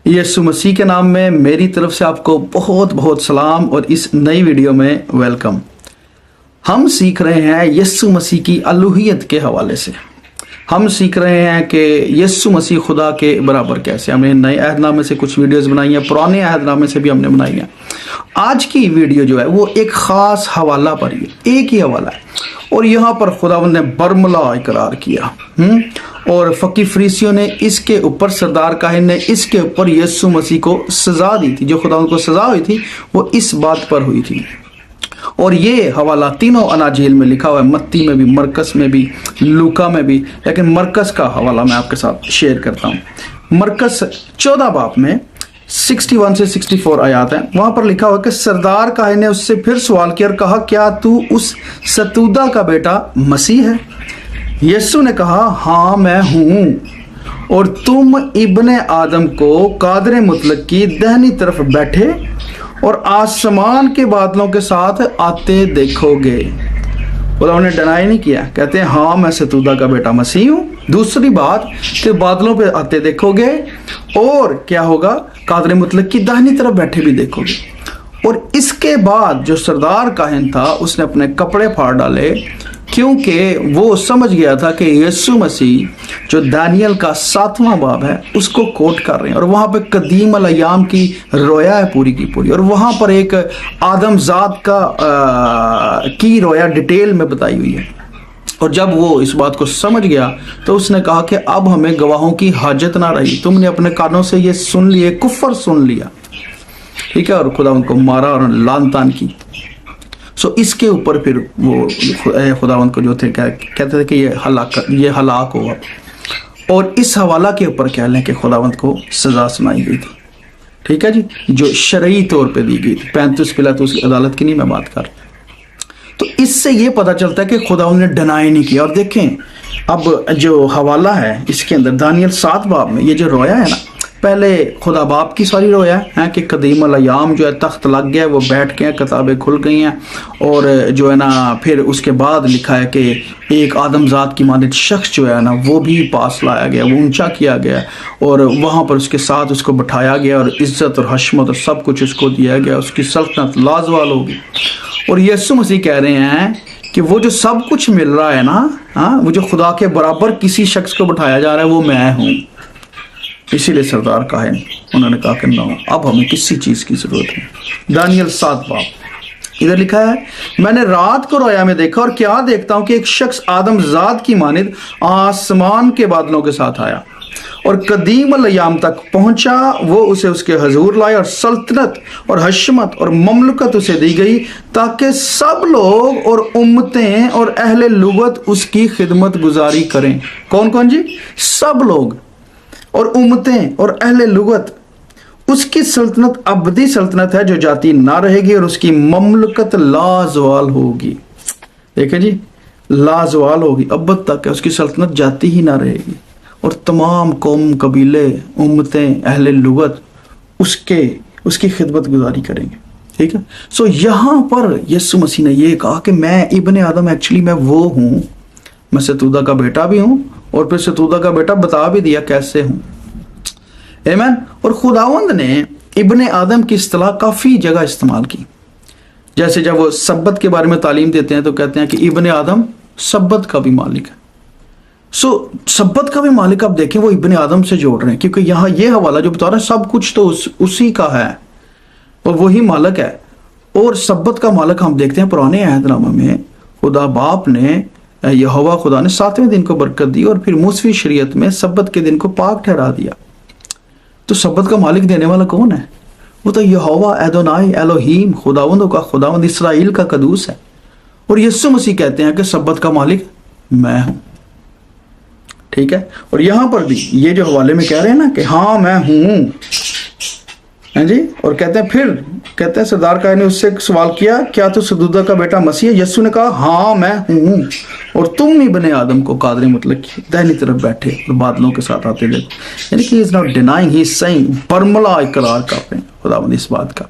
یسوع مسیح کے نام میں میری طرف سے آپ کو بہت بہت سلام اور اس نئی ویڈیو میں ویلکم۔ ہم سیکھ رہے ہیں یسوع مسیح کی الوہیت کے حوالے سے۔ ہم سیکھ رہے ہیں کہ یسوع مسیح خدا کے برابر کیسے۔ ہم نے نئے عہد نامے سے کچھ ویڈیوز بنائی ہیں، پرانے عہد نامے سے بھی ہم نے بنائی ہیں۔ آج کی ویڈیو جو ہے وہ ایک خاص حوالہ پر ہی ہے، ایک ہی حوالہ ہے، اور یہاں پر خداوند نے برملا اقرار کیا اور فقی فریسیوں نے اس کے اوپر، سردار کاہن نے اس کے اوپر یسوع مسیح کو سزا دی تھی۔ جو خداوند کو سزا ہوئی تھی وہ اس بات پر ہوئی تھی، اور یہ حوالہ تینوں اناجیل میں لکھا ہوا ہے، متی میں بھی، مرکس میں بھی، لوکا میں بھی، لیکن مرکس کا حوالہ میں آپ کے ساتھ شیئر کرتا ہوں۔ مرکس 14 باب میں 61 سے 64 آیات ہیں، وہاں پر لکھا ہوا کہ سردار کاہن نے اس سے پھر سوال کیا اور کہا، کیا تو اس ستودہ کا بیٹا مسیح ہے؟ یسوع نے کہا، ہاں میں ہوں، اور تم ابن آدم کو قادر مطلق کی دہنی طرف بیٹھے اور آسمان کے بادلوں کے ساتھ آتے دیکھو گے۔ انہوں نے ڈنائی نہیں کیا، کہتے ہیں ہاں میں ستودہ کا بیٹا مسیح ہوں۔ دوسری بات کہ بادلوں پہ آتے دیکھو گے، اور کیا ہوگا؟ قادر مطلق کی داہنی طرف بیٹھے بھی دیکھو گے۔ اور اس کے بعد جو سردار کاہن تھا اس نے اپنے کپڑے پھاڑ ڈالے، کیونکہ وہ سمجھ گیا تھا کہ یسوع مسیح جو دانیل کا 7واں باب ہے اس کو کوٹ کر رہے ہیں، اور وہاں پہ قدیم الایام کی رویا ہے پوری کی پوری، اور وہاں پر ایک آدم ذات کی رویا ڈیٹیل میں بتائی ہوئی ہے۔ اور جب وہ اس بات کو سمجھ گیا تو اس نے کہا کہ اب ہمیں گواہوں کی حاجت نہ رہی، تم نے اپنے کانوں سے یہ سن لیے، کفر سن لیا، ٹھیک ہے، اور خدا ان کو مارا اور لعن طعن کی۔ اس کے اوپر پھر وہ خداوند کو جو تھے کہتے تھے کہ یہ ہلاک ہوا، اور اس حوالہ کے اوپر کہہ لیں کہ خداوند کو سزا سنائی گئی تھی، ٹھیک ہے جی، جو شرعی طور پہ دی گئی تھی۔ 35 پلاطس کی عدالت کی نہیں میں بات کر رہا۔ تو اس سے یہ پتہ چلتا ہے کہ خداوند نے ڈینائی نہیں کیا۔ اور دیکھیں اب جو حوالہ ہے اس کے اندر دانیل 7 باب میں یہ جو رویا ہے نا، پہلے خدا باپ کی ساری رویا ہے کہ قدیم الایام جو ہے تخت لگ گیا، وہ بیٹھ گئے، کتابیں کھل گئی ہیں، اور جو ہے نا پھر اس کے بعد لکھا ہے کہ ایک آدم ذات کی مانند شخص جو ہے نا وہ بھی پاس لایا گیا، وہ اونچا کیا گیا، اور وہاں پر اس کے ساتھ اس کو بٹھایا گیا، اور عزت اور حشمت اور سب کچھ اس کو دیا گیا، اس کی سلطنت لازوال ہوگی۔ اور یسوع مسیح کہہ رہے ہیں کہ وہ جو سب کچھ مل رہا ہے نا، وہ جو خدا کے برابر کسی شخص کو بٹھایا جا رہا ہے وہ میں ہوں۔ اسی لیے سردار کاہن انہوں نے کہا کہ نہ، اب ہمیں کسی چیز کی ضرورت ہے۔ دانیل 7 باب ادھر لکھا ہے، میں نے رات کو رویا میں دیکھا، اور کیا دیکھتا ہوں کہ ایک شخص آدم ذات کی مانند آسمان کے بادلوں کے ساتھ آیا اور قدیم الایام تک پہنچا، وہ اسے اس کے حضور لائے، اور سلطنت اور حشمت اور مملکت اسے دی گئی، تاکہ سب لوگ اور امتیں اور اہل لغت اس کی خدمت گزاری کریں۔ کون کون جی؟ سب لوگ اور امتیں اور اہل لغت۔ اس کی سلطنت ابدی سلطنت ہے جو جاتی نہ رہے گی، اور اس کی مملکت لازوال ہوگی۔ دیکھیں جی، لازوال ہوگی، ابد تک ہے، اس کی سلطنت جاتی ہی نہ رہے گی، اور تمام قوم، قبیلے، امتیں، اہل لغت اس کی خدمت گزاری کریں گے، ٹھیک ہے۔ یہاں پر یسوع مسیح نے یہ کہا کہ میں ابن آدم، ایکچولی میں وہ ہوں، میں ستودہ کا بیٹا بھی ہوں، اور پھر ستودہ کا بیٹا بتا بھی دیا کیسے ہوں، آمین۔ اور خداوند نے ابن آدم کی اصطلاح کافی جگہ استعمال کی، جیسے جب وہ سبت کے بارے میں تعلیم دیتے ہیں تو کہتے ہیں کہ ابن آدم سبت کا بھی مالک ہے۔ سبت کا بھی مالک آپ دیکھیں وہ ابن آدم سے جوڑ رہے ہیں، کیونکہ یہاں یہ حوالہ جو بتا رہا ہے سب کچھ تو اسی کا ہے، اور وہی مالک ہے۔ اور سبت کا مالک ہم دیکھتے ہیں پرانے عہد نامہ میں خدا باپ نے، یہوہ خدا نے 7ویں دن کو برکت دی، اور پھر موسوی شریعت میں سبت کے دن کو پاک ٹھہرا دیا۔ تو سبت کا مالک دینے والا کون ہے؟ وہ تو یہوہ ایدونائی الوہیم، خداوندوں کا خداوند، اسرائیل کا قدوس ہے۔ اور یسوع مسیح کہتے ہیں کہ سبت کا مالک میں ہوں، ٹھیک ہے۔ اور یہاں پر بھی یہ جو حوالے میں کہہ رہے ہیں نا کہ ہاں میں ہوں، جی، اور کہتے ہیں سردار کاہن نے اس سے سوال کیا، کیا تو ستودہ کا بیٹا مسیح ہے؟ یسوع نے کہا، ہاں میں ہوں، اور تم ابن آدم کو قادر مطلق کی دہنی طرف بیٹھے اور بادلوں کے ساتھ آتے دیکھو۔ یعنی کہ he is not denying, he is saying، برملا اقرار کر رہے ہیں خداوند اس بات کا۔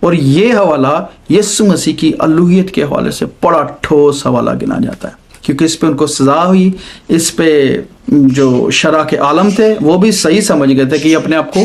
اور یہ حوالہ یسوع مسیح کی الوہیت کے حوالے سے بڑا ٹھوس حوالہ گنا جاتا ہے، کیونکہ اس پہ ان کو سزا ہوئی، اس پہ جو شرع کے عالم تھے وہ بھی صحیح سمجھ گئے تھے کہ یہ اپنے آپ کو